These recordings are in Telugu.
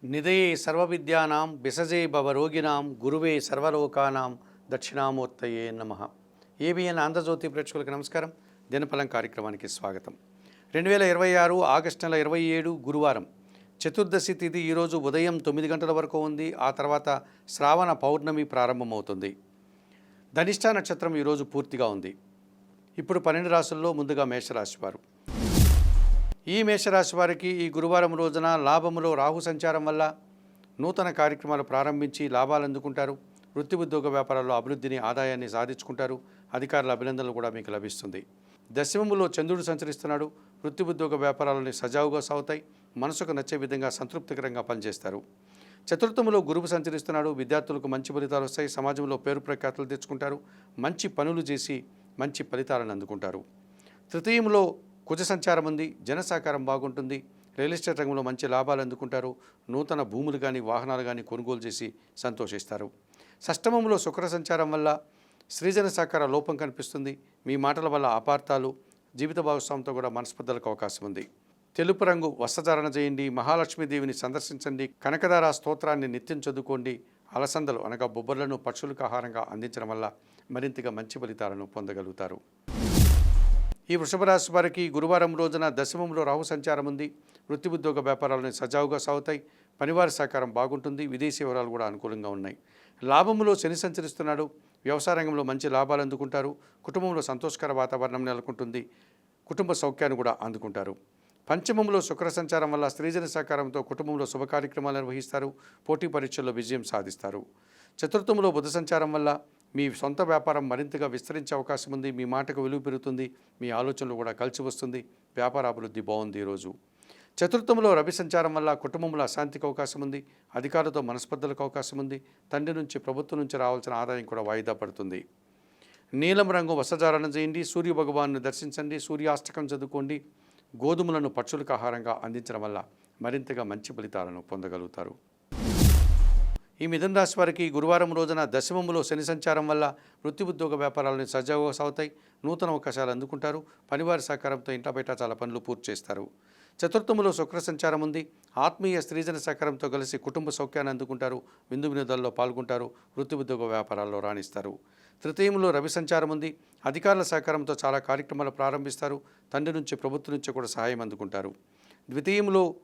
నిధయే సర్వవిద్యానాం బిసజే భవరోగిణాం గురువే సర్వలోకానాం దక్షిణామూర్తయే నమః. ఏబిఎన్ ఆంధ్రజ్యోతి ప్రేక్షకులకు నమస్కారం. దినఫలం కార్యక్రమానికి స్వాగతం. 2026 ఆగస్టు నెల 27 గురువారం చతుర్దశి తిథి ఈరోజు ఉదయం 9 గంటల వరకు ఉంది. ఆ తర్వాత శ్రావణ పౌర్ణమి ప్రారంభమవుతుంది. ధనిష్ఠ నక్షత్రం ఈరోజు పూర్తిగా ఉంది. ఇప్పుడు 12 రాశుల్లో ముందుగా మేషరాశి వారు. ఈ మేషరాశి వారికి ఈ గురువారం రోజున లాభములో రాహు సంచారం వల్ల నూతన కార్యక్రమాలు ప్రారంభించి లాభాలు అందుకుంటారు. వృత్తి ఉద్యోగ వ్యాపారాల్లో అభివృద్ధిని ఆదాయాన్ని సాధించుకుంటారు. అధికారుల అభినందనలు కూడా మీకు లభిస్తుంది. దశమములో చంద్రుడు సంచరిస్తున్నాడు. వృత్తి ఉద్యోగ వ్యాపారాలని సజావుగా సాగుతాయి. మనసుకు నచ్చే విధంగా సంతృప్తికరంగా పనిచేస్తారు. చతుర్థములో గురువు సంచరిస్తున్నాడు. విద్యార్థులకు మంచి ఫలితాలు వస్తాయి. సమాజంలో పేరు ప్రఖ్యాతులు తెచ్చుకుంటారు. మంచి పనులు చేసి మంచి ఫలితాలను అందుకుంటారు. తృతీయంలో కుజ సంచారం ఉంది. జన సహకారం బాగుంటుంది. రియల్ ఎస్టేట్ రంగంలో మంచి లాభాలు అందుకుంటారు. నూతన భూములు కానీ వాహనాలు కానీ కొనుగోలు చేసి సంతోషిస్తారు. షష్టమంలో శుక్ర సంచారం వల్ల స్త్రీజన సహకార లోపం కనిపిస్తుంది. మీ మాటల వల్ల అపార్థాలు, జీవిత భాగస్వామితో కూడా మనస్పర్ధలకు అవకాశం ఉంది. తెలుపు రంగు వస్త్రధారణ చేయండి. మహాలక్ష్మీదేవిని సందర్శించండి. కనకదార స్తోత్రాన్ని నిత్యం చదువుకోండి. అలసందలు అనగా బొబ్బర్లను పక్షులకు ఆహారంగా అందించడం వల్ల మరింతగా మంచి ఫలితాలను పొందగలుగుతారు. ఈ వృషభ రాశి వారికి గురువారం రోజున దశమంలో రాహు సంచారం ఉంది. వృత్తి ఉద్యోగ వ్యాపారాలను సజావుగా సాగుతాయి. పనివారి సహకారం బాగుంటుంది. విదేశీ వివరాలు కూడా అనుకూలంగా ఉన్నాయి. లాభములో శని సంచరిస్తున్నాడు. వ్యవసాయ రంగంలో మంచి లాభాలు అందుకుంటారు. కుటుంబంలో సంతోషకర వాతావరణం నెలకొంటుంది. కుటుంబ సౌఖ్యాన్ని కూడా అందుకుంటారు. పంచమంలో శుక్ర సంచారం వల్ల స్త్రీజన సహకారంతో కుటుంబంలో శుభ కార్యక్రమాలు నిర్వహిస్తారు. పోటీ పరీక్షల్లో విజయం సాధిస్తారు. చతుర్థంలో బుధ సంచారం వల్ల మీ సొంత వ్యాపారం మరింతగా విస్తరించే అవకాశం ఉంది. మీ మాటకు విలువ పెరుగుతుంది. మీ ఆలోచనలు కూడా కలిసి వస్తుంది. వ్యాపార అభివృద్ధి బాగుంది ఈరోజు. చతుర్థంలో రవి సంచారం వల్ల కుటుంబంలో అశాంతికి అవకాశం ఉంది. అధికారులతో మనస్పర్ధలకు అవకాశం ఉంది. తండ్రి నుంచి ప్రభుత్వం నుంచి రావాల్సిన ఆదాయం కూడా వాయిదా పడుతుంది. నీలం రంగు వస్త్రధారణ చేయండి. సూర్య భగవాన్ని దర్శించండి. సూర్యాష్టకం చదువుకోండి. గోధుమలను పక్షులకు ఆహారంగా అందించడం వల్ల మరింతగా మంచి ఫలితాలను పొందగలుగుతారు. ఈ మిథున రాశి వారికి గురువారం రోజున దశమములో శని సంచారం వల్ల వృత్తి ఉద్యోగ వ్యాపారాలను సజావుగా సాగుతాయి. నూతన అవకాశాలు అందుకుంటారు. పనివారి సహకారంతో ఇంట బయట చాలా పనులు పూర్తి చేస్తారు. చతుర్థములో శుక్ర సంచారం ఉంది. ఆత్మీయ స్త్రీజన సహకారంతో కలిసి కుటుంబ సౌఖ్యాన్ని అందుకుంటారు. విందు వినోదాల్లో పాల్గొంటారు. వృత్తి ఉద్యోగ వ్యాపారాల్లో రాణిస్తారు. తృతీయంలో రవి సంచారం ఉంది. అధికారుల సహకారంతో చాలా కార్యక్రమాలు ప్రారంభిస్తారు. తండ్రి నుంచి ప్రభుత్వం నుంచి కూడా సహాయం అందుకుంటారు. ద్వితీయంలో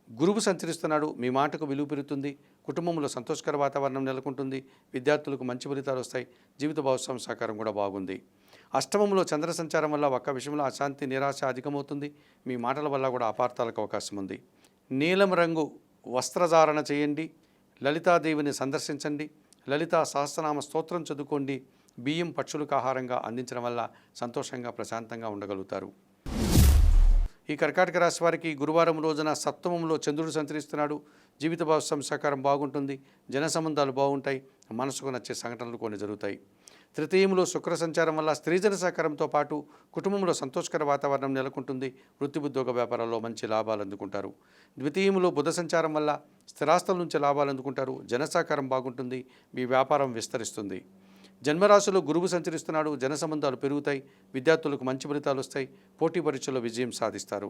గురువు సంచరిస్తున్నాడు. మీ మాటకు విలువ పెరుగుతుంది. కుటుంబంలో సంతోషకర వాతావరణం నెలకొంటుంది. విద్యార్థులకు మంచి ఫలితాలు వస్తాయి. జీవిత భాగస్వామి సహకారం కూడా బాగుంది. అష్టమంలో చంద్ర సంచారం వల్ల ఒక్క విషయంలో అశాంతి, నిరాశ అధికమవుతుంది. మీ మాటల వల్ల కూడా అపార్థాలకు అవకాశం ఉంది. నీలం రంగు వస్త్రధారణ చేయండి. లలితాదేవిని సందర్శించండి. లలితా సహస్రనామ స్తోత్రం చదువుకోండి. బియ్యం పక్షులకు ఆహారంగా అందించడం వల్ల సంతోషంగా ప్రశాంతంగా ఉండగలుగుతారు. ఈ కర్కాటక రాశి వారికి గురువారం రోజున సప్తమంలో చంద్రుడు సంచరిస్తున్నాడు. జీవిత భాగస్వామి సహకారం బాగుంటుంది. జన సంబంధాలు బాగుంటాయి. మనసుకు నచ్చే సంఘటనలు కొన్ని జరుగుతాయి. తృతీయంలో శుక్ర సంచారం వల్ల స్త్రీజన సహకారంతో పాటు కుటుంబంలో సంతోషకర వాతావరణం నెలకొంటుంది. వృత్తి ఉద్యోగ వ్యాపారాల్లో మంచి లాభాలు అందుకుంటారు. ద్వితీయంలో బుధ సంచారం వల్ల స్థిరాస్తుల నుంచి లాభాలు అందుకుంటారు. జన సహకారం బాగుంటుంది. మీ వ్యాపారం విస్తరిస్తుంది. జన్మరాశిలో గురువు సంచరిస్తున్నాడు. జన సంబంధాలు పెరుగుతాయి. విద్యార్థులకు మంచి ఫలితాలు వస్తాయి. పోటీ పరీక్షల్లో విజయం సాధిస్తారు.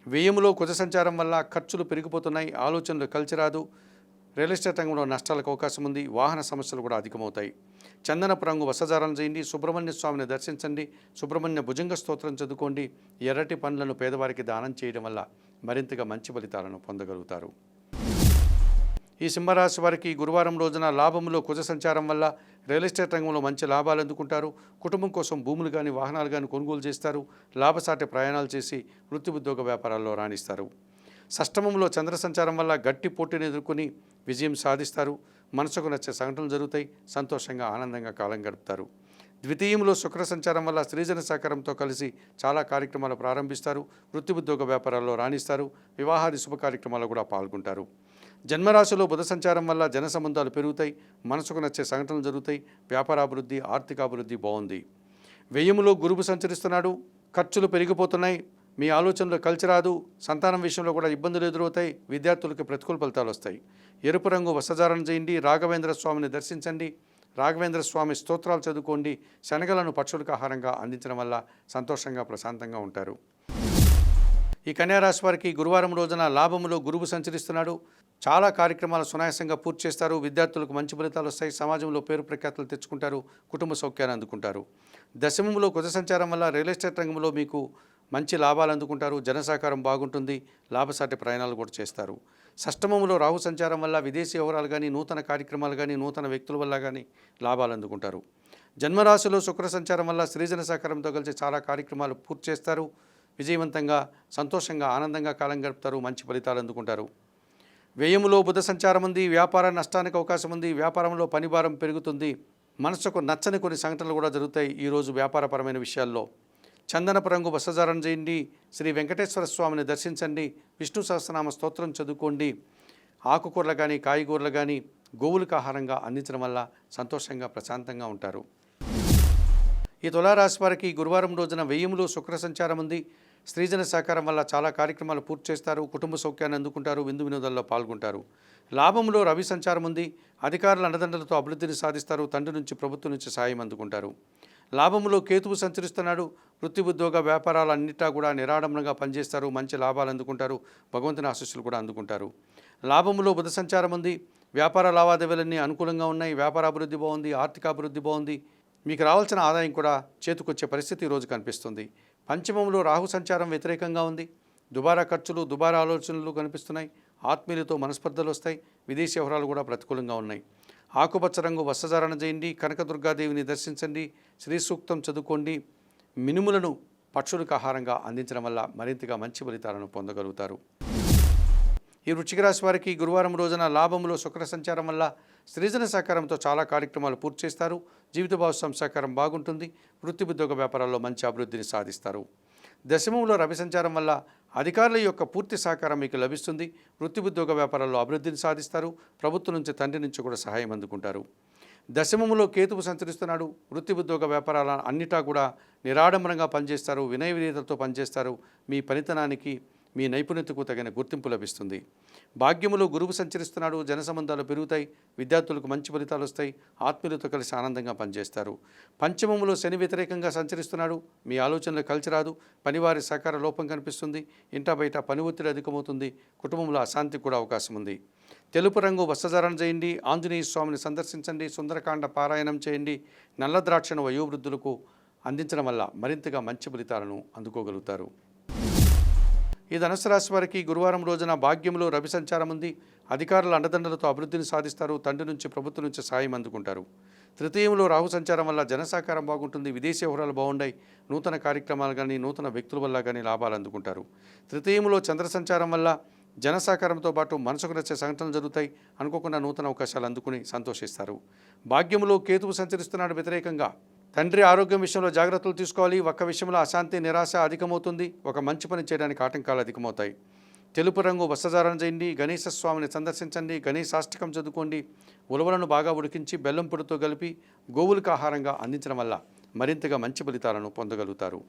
వ్యయములో కుజ సంచారం వల్ల ఖర్చులు పెరిగిపోతున్నాయి. ఆలోచనలు కలిసి రాదు. రియల్ ఎస్టేట్ రంగంలో నష్టాలకు అవకాశం ఉంది. వాహన సమస్యలు కూడా అధికమవుతాయి. చందనపు రంగు వస్త్రధారణ చేయండి. సుబ్రహ్మణ్య స్వామిని దర్శించండి. సుబ్రహ్మణ్య భుజంగ స్తోత్రం చదువుకోండి. ఎర్రటి పండ్లను పేదవారికి దానం చేయడం వల్ల మరింతగా మంచి ఫలితాలను పొందగలుగుతారు. ఈ సింహరాశి వారికి గురువారం రోజున లాభంలో కుజ సంచారం వల్ల రియల్ ఎస్టేట్ రంగంలో మంచి లాభాలు అందుకుంటారు. కుటుంబం కోసం భూములు కానీ వాహనాలు కానీ కొనుగోలు చేస్తారు. లాభసాటి ప్రయాణాలు చేసి వృత్తి ఉద్యోగ వ్యాపారాల్లో రాణిస్తారు. షష్టమంలో చంద్ర సంచారం వల్ల గట్టి పోటీని ఎదుర్కొని విజయం సాధిస్తారు. మనసుకు నచ్చే సంఘటనలు జరుగుతాయి. సంతోషంగా ఆనందంగా కాలం గడుపుతారు. ద్వితీయంలో శుక్ర సంచారం వల్ల స్త్రీజన సహకారంతో కలిసి చాలా కార్యక్రమాలు ప్రారంభిస్తారు. వృత్తి ఉద్యోగ వ్యాపారాల్లో రాణిస్తారు. వివాహాది శుభ కార్యక్రమాల్లో కూడా పాల్గొంటారు. జన్మరాశిలో బుధ సంచారం వల్ల జన సంబంధాలు పెరుగుతాయి. మనసుకు నచ్చే సంఘటనలు జరుగుతాయి. వ్యాపారాభివృద్ధి, ఆర్థికాభివృద్ధి బాగుంది. వ్యయములో గురువు సంచరిస్తున్నాడు. ఖర్చులు పెరిగిపోతున్నాయి. మీ ఆలోచనలు కలిసి రాదు. సంతానం విషయంలో కూడా ఇబ్బందులు ఎదురవుతాయి. విద్యార్థులకు ప్రతికూల ఫలితాలు వస్తాయి. ఎరుపు రంగు వస్త్రధారణ చేయండి. రాఘవేంద్ర స్వామిని దర్శించండి. రాఘవేంద్ర స్వామి స్తోత్రాలు చదువుకోండి. శనగలను పక్షులకు ఆహారంగా అందించడం వల్ల సంతోషంగా ప్రశాంతంగా ఉంటారు. ఈ కన్యారాశి వారికి గురువారం రోజున లాభములో గురువు సంచరిస్తున్నాడు. చాలా కార్యక్రమాలు సునాయాసంగా పూర్తి చేస్తారు. విద్యార్థులకు మంచి ఫలితాలు వస్తాయి. సమాజంలో పేరు ప్రఖ్యాతులు తెచ్చుకుంటారు. కుటుంబ సౌఖ్యాన్ని అందుకుంటారు. దశమంలో కుజ సంచారం వల్ల రియల్ ఎస్టేట్ రంగంలో మీకు మంచి లాభాలు అందుకుంటారు. జనసహకారం బాగుంటుంది. లాభసాటి ప్రయాణాలు కూడా చేస్తారు. షష్టమంలో రాహు సంచారం వల్ల విదేశీ వ్యవహారాలు కానీ, నూతన కార్యక్రమాలు కానీ, నూతన వ్యక్తుల వల్ల కానీ లాభాలు అందుకుంటారు. జన్మరాశిలో శుక్ర సంచారం వల్ల స్త్రీజన సహకారంతో కలిసి చాలా కార్యక్రమాలు పూర్తి చేస్తారు. విజయవంతంగా, సంతోషంగా, ఆనందంగా కాలం గడుపుతారు. మంచి ఫలితాలు అందుకుంటారు. వ్యయములో బుధ సంచారం ఉంది. వ్యాపార నష్టానికి అవకాశం ఉంది. వ్యాపారంలో పనిభారం పెరుగుతుంది. మనసుకు నచ్చని కొన్ని సంఘటనలు కూడా జరుగుతాయి ఈరోజు వ్యాపారపరమైన విషయాల్లో. చందనపు రంగు వస్త్రధారణ చేయండి. శ్రీ వెంకటేశ్వర స్వామిని దర్శించండి. విష్ణు సహస్రనామ స్తోత్రం చదువుకోండి. ఆకుకూరలు కానీ, కాయగూరలు కానీ గోవులకు ఆహారంగా అందించడం వల్ల సంతోషంగా, ప్రశాంతంగా ఉంటారు. ఈ తులారాశి వారికి గురువారం రోజున వ్యయములో శుక్ర సంచారం ఉంది. స్త్రీజన సహకారం వల్ల చాలా కార్యక్రమాలు పూర్తి చేస్తారు. కుటుంబ సౌఖ్యాన్ని అందుకుంటారు. విందు వినోదాల్లో పాల్గొంటారు. లాభంలో రవి సంచారం ఉంది. అధికారుల అండదండలతో అభివృద్ధిని సాధిస్తారు. తండ్రి నుంచి, ప్రభుత్వం నుంచి సాయం అందుకుంటారు. లాభంలో కేతువు సంచరిస్తున్నాడు. వృత్తి, ఉద్యోగ, వ్యాపారాలన్నిటా కూడా నిరాడంబరంగా పనిచేస్తారు. మంచి లాభాలు అందుకుంటారు. భగవంతుని ఆశీస్సులు కూడా అందుకుంటారు. లాభంలో బుధ సంచారం ఉంది. వ్యాపార లావాదేవీలన్నీ అనుకూలంగా ఉన్నాయి. వ్యాపార అభివృద్ధి బాగుంది. ఆర్థిక అభివృద్ధి బాగుంది. మీకు రావాల్సిన ఆదాయం కూడా చేతికొచ్చే పరిస్థితి ఈరోజు కనిపిస్తుంది. పంచమంలో రాహు సంచారం వ్యతిరేకంగా ఉంది. దుబారా ఖర్చులు, దుబారా ఆలోచనలు కనిపిస్తున్నాయి. ఆత్మీయులతో మనస్పర్ధలు వస్తాయి. విదేశీ వ్యవహారాలు కూడా ప్రతికూలంగా ఉన్నాయి. ఆకుపచ్చ రంగు వస్త్రధారణ చేయండి. కనకదుర్గాదేవిని దర్శించండి. శ్రీ సూక్తం చదువుకోండి. మినుములను పక్షులకు ఆహారంగా అందించడం వల్ల మరింతగా మంచి ఫలితాలను పొందగలుగుతారు. ఈ వృశ్చిక రాశి వారికి గురువారం రోజున లాభంలో శుక్ర సంచారం వల్ల స్త్రీజన సహకారంతో చాలా కార్యక్రమాలు పూర్తి చేస్తారు. జీవిత భాగస్వామి సహకారం బాగుంటుంది. వృత్తి, ఉద్యోగ, వ్యాపారాల్లో మంచి అభివృద్ధిని సాధిస్తారు. దశమంలో రవి సంచారం వల్ల అధికారుల యొక్క పూర్తి సహకారం మీకు లభిస్తుంది. వృత్తి, ఉద్యోగ, వ్యాపారాల్లో అభివృద్ధిని సాధిస్తారు. ప్రభుత్వం నుంచి, తండ్రి నుంచి కూడా సహాయం అందుకుంటారు. దశమములో కేతువు సంచరిస్తున్నాడు. వృత్తి, ఉద్యోగ, వ్యాపారాల అన్నిటా కూడా నిరాడంబరంగా పనిచేస్తారు. వినయ విధేయతలతో పనిచేస్తారు. మీ పనితనానికి, మీ నైపుణ్యతకు తగిన గుర్తింపు లభిస్తుంది. భాగ్యములో గురువు సంచరిస్తున్నాడు. జన సంబంధాలు పెరుగుతాయి. విద్యార్థులకు మంచి ఫలితాలు వస్తాయి. ఆత్మీయులతో కలిసి ఆనందంగా పనిచేస్తారు. పంచమములో శని వ్యతిరేకంగా సంచరిస్తున్నాడు. మీ ఆలోచనలు కలిసి రాదు. పనివారి సహకార లోపం కనిపిస్తుంది. ఇంటా బయట పని ఒత్తిడి అధికమవుతుంది. కుటుంబంలో అశాంతికి కూడా అవకాశం ఉంది. తెలుపు రంగు వస్త్రధారణ చేయండి. ఆంజనేయ స్వామిని సందర్శించండి. సుందరకాండ పారాయణం చేయండి. నల్ల ద్రాక్షను వయోవృద్ధులకు అందించడం వల్ల మరింతగా మంచి ఫలితాలను అందుకోగలుగుతారు. ఈ ధనుసు రాశి వారికి గురువారం రోజున భాగ్యంలో రవి సంచారం ఉంది. అధికారుల అండదండలతో అభివృద్ధిని సాధిస్తారు. తండ్రి నుంచి, ప్రభుత్వం నుంచి సాయం అందుకుంటారు. తృతీయంలో రాహు సంచారం వల్ల జనసహకారం బాగుంటుంది. విదేశీ వ్యవహారాలు బాగుంటాయి. నూతన కార్యక్రమాలు కానీ, నూతన వ్యక్తుల వల్ల కానీ లాభాలు అందుకుంటారు. తృతీయంలో చంద్ర సంచారం వల్ల జనసహకారంతో పాటు మనసుకు నచ్చే సంఘటనలు జరుగుతాయి. అనుకోకుండా నూతన అవకాశాలు అందుకుని సంతోషిస్తారు. భాగ్యంలో కేతువు సంచరిస్తున్నాడు వ్యతిరేకంగా. తండ్రి ఆరోగ్యం విషయంలో జాగ్రత్తలు తీసుకోవాలి. ఒక్క విషయంలో అశాంతి, నిరాశ అధికమవుతుంది. ఒక మంచి పని చేయడానికి ఆటంకాలు అధికమవుతాయి. తెలుపు రంగు వస్త్రధారణ చేయండి. గణేశ స్వామిని సందర్శించండి. గణేశాష్టకం చదువుకోండి. ఉలవలను బాగా ఉడికించి బెల్లం పొడితో కలిపి గోవులకు ఆహారంగా అందించడం వల్ల మరింతగా మంచి ఫలితాలను పొందగలుగుతారు.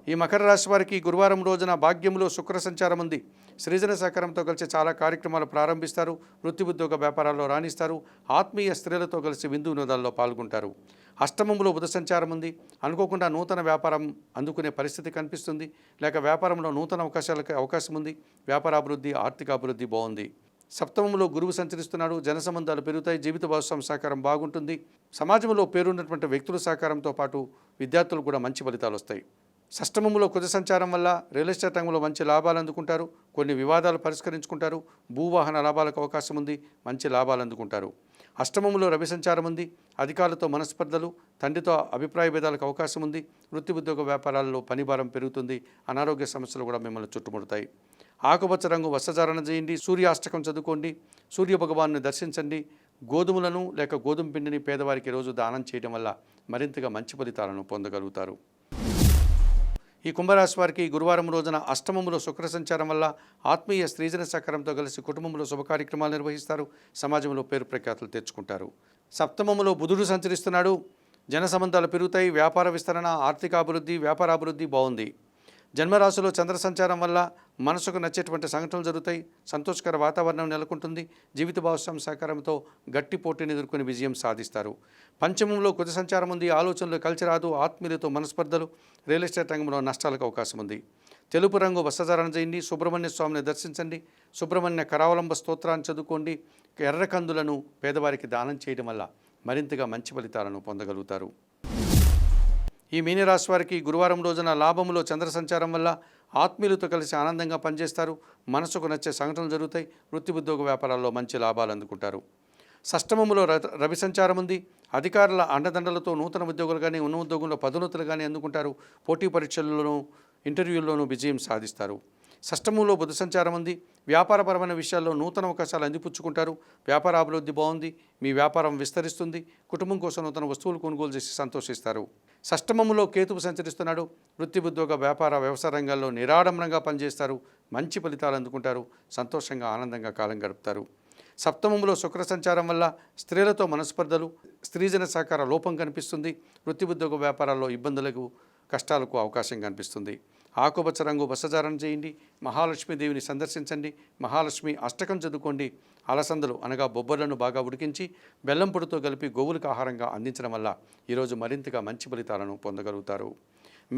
ఈ మకర రాశి వారికి గురువారం రోజున భాగ్యంలో శుక్ర సంచారం ఉంది. సృజన సహకారంతో కలిసి చాలా కార్యక్రమాలు ప్రారంభిస్తారు. వృత్తి, ఉద్యోగ, వ్యాపారాల్లో రాణిస్తారు. ఆత్మీయ స్త్రీలతో కలిసి విందు వినోదాల్లో పాల్గొంటారు. అష్టమంలో బుధ సంచారం ఉంది. అనుకోకుండా నూతన వ్యాపారం అందుకునే పరిస్థితి కనిపిస్తుంది. లేక వ్యాపారంలో నూతన అవకాశాలకు అవకాశం ఉంది. వ్యాపారాభివృద్ధి, ఆర్థిక అభివృద్ధి బాగుంది. సప్తమంలో గురువు సంచరిస్తున్నాడు. జన సంబంధాలు పెరుగుతాయి. జీవిత భాగస్వామి సహకారం బాగుంటుంది. సమాజంలో పేరున్నటువంటి వ్యక్తుల సహకారంతో పాటు విద్యార్థులు కూడా మంచి ఫలితాలు వస్తాయి. షష్టమంలో కుజ సంచారం వల్ల రియల్ ఎస్టేట్ రంగంలో మంచి లాభాలు అందుకుంటారు. కొన్ని వివాదాలు పరిష్కరించుకుంటారు. భూవాహన లాభాలకు అవకాశం ఉంది. మంచి లాభాలు అందుకుంటారు. అష్టమంలో రవి సంచారం ఉంది. అధికారులతో మనస్పర్ధలు, తండ్రితో అభిప్రాయ భేదాలకు అవకాశం ఉంది. వృత్తి, ఉద్యోగ, వ్యాపారాల్లో పనిభారం పెరుగుతుంది. అనారోగ్య సమస్యలు కూడా మిమ్మల్ని చుట్టుముడతాయి. ఆకుపచ్చ రంగు వస్త్రధారణ చేయండి. సూర్యాష్టకం చదువుకోండి. సూర్య భగవాన్ని దర్శించండి. గోధుమలను లేక గోధుమ పిండిని పేదవారికి రోజు దానం చేయడం వల్ల మరింతగా మంచి ఫలితాలను పొందగలుగుతారు. ఈ కుంభరాశి వారికి గురువారం రోజున అష్టమంలో శుక్ర సంచారం వల్ల ఆత్మీయ స్త్రీజన సహకారంతో కలిసి కుటుంబంలో శుభ కార్యక్రమాలు నిర్వహిస్తారు. సమాజంలో పేరు ప్రఖ్యాతులు తెచ్చుకుంటారు. సప్తమంలో బుధుడు సంచరిస్తున్నాడు. జన సంబంధాలు పెరుగుతాయి. వ్యాపార విస్తరణ, ఆర్థిక అభివృద్ధి, వ్యాపారాభివృద్ధి బాగుంది. జన్మరాశిలో చంద్ర సంచారం వల్ల మనసుకు నచ్చేటువంటి సంఘటనలు జరుగుతాయి. సంతోషకర వాతావరణం నెలకొంటుంది. జీవిత భాగస్వామి సహకారంతో గట్టి పోటీని ఎదుర్కొని విజయం సాధిస్తారు. పంచమంలో కుజ సంచారం ఉంది. ఆలోచనలు కలిసి రాదు. ఆత్మీయులతో మనస్పర్ధలు, రియల్ ఎస్టేట్ రంగంలో నష్టాలకు అవకాశం ఉంది. తెలుపు రంగు వస్త్రధారణ చేయండి. సుబ్రహ్మణ్య స్వామిని దర్శించండి. సుబ్రహ్మణ్య కరావలంబ స్తోత్రాన్ని చదువుకోండి. ఎర్ర కందులను పేదవారికి దానం చేయడం వల్ల మరింతగా మంచి ఫలితాలను పొందగలుగుతారు. ఈ మీనరాశి వారికి గురువారం రోజున లాభములో చంద్ర సంచారం వల్ల ఆత్మీయులతో కలిసి ఆనందంగా పనిచేస్తారు. మనసుకు నచ్చే సంఘటనలు జరుగుతాయి. వృత్తి ఉద్యోగ వ్యాపారాల్లో మంచి లాభాలు అందుకుంటారు. షష్టమములో రవి సంచారం ఉంది. అధికారుల అండదండలతో నూతన ఉద్యోగులు కానీ ఉన్న ఉద్యోగంలో పదోన్నతులు కానీ అందుకుంటారు. పోటీ పరీక్షల్లోనూ ఇంటర్వ్యూల్లోనూ విజయం సాధిస్తారు. షష్టమంలో బుధ సంచారం ఉంది. వ్యాపారపరమైన విషయాల్లో నూతన అవకాశాలు అందిపుచ్చుకుంటారు. వ్యాపార అభివృద్ధి బాగుంది. మీ వ్యాపారం విస్తరిస్తుంది. కుటుంబం కోసం నూతన వస్తువులు కొనుగోలు చేసి సంతోషిస్తారు. షష్టమంలో కేతువు సంచరిస్తున్నాడు. వృత్తి ఉద్యోగ వ్యాపార వ్యవసాయ రంగాల్లో నిరాడంబరంగా పనిచేస్తారు. మంచి ఫలితాలు అందుకుంటారు. సంతోషంగా ఆనందంగా కాలం గడుపుతారు. సప్తమంలో శుక్ర సంచారం వల్ల స్త్రీలతో మనస్పర్ధలు, స్త్రీజన సహకార లోపం కనిపిస్తుంది. వృత్తి ఉద్యోగ వ్యాపారాల్లో ఇబ్బందులకు కష్టాలకు అవకాశం కనిపిస్తుంది. ఆకుపచ్చ రంగు వస్త్రధారణ చేయండి. మహాలక్ష్మీదేవిని సందర్శించండి. మహాలక్ష్మి అష్టకం చదువుకోండి. అలసందలు అనగా బొబ్బర్లను బాగా ఉడికించి బెల్లం పొడితో కలిపి గోవులకు ఆహారంగా అందించడం వల్ల ఈరోజు మరింతగా మంచి ఫలితాలను పొందగలుగుతారు.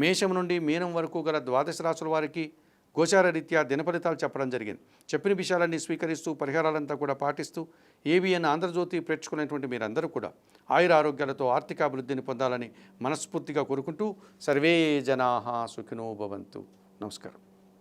మేషం నుండి మీనం వరకు గల ద్వాదశ రాశుల వారికి గోచార రీత్యా దిన ఫలితాలు చెప్పడం జరిగింది. చెప్పిన విషయాలన్నీ స్వీకరిస్తూ పరిహారాలంతా కూడా పాటిస్తూ ఏబిఎన్ ఆంధ్రజ్యోతి ప్రేక్షకులైనటువంటి మీరందరూ కూడా ఆయుర ఆరోగ్యాలతో ఆర్థిక అభివృద్ధిని పొందాలని మనస్ఫూర్తిగా కోరుకుంటూ సర్వే జనాః సుఖినో భవంతు. నమస్కారం.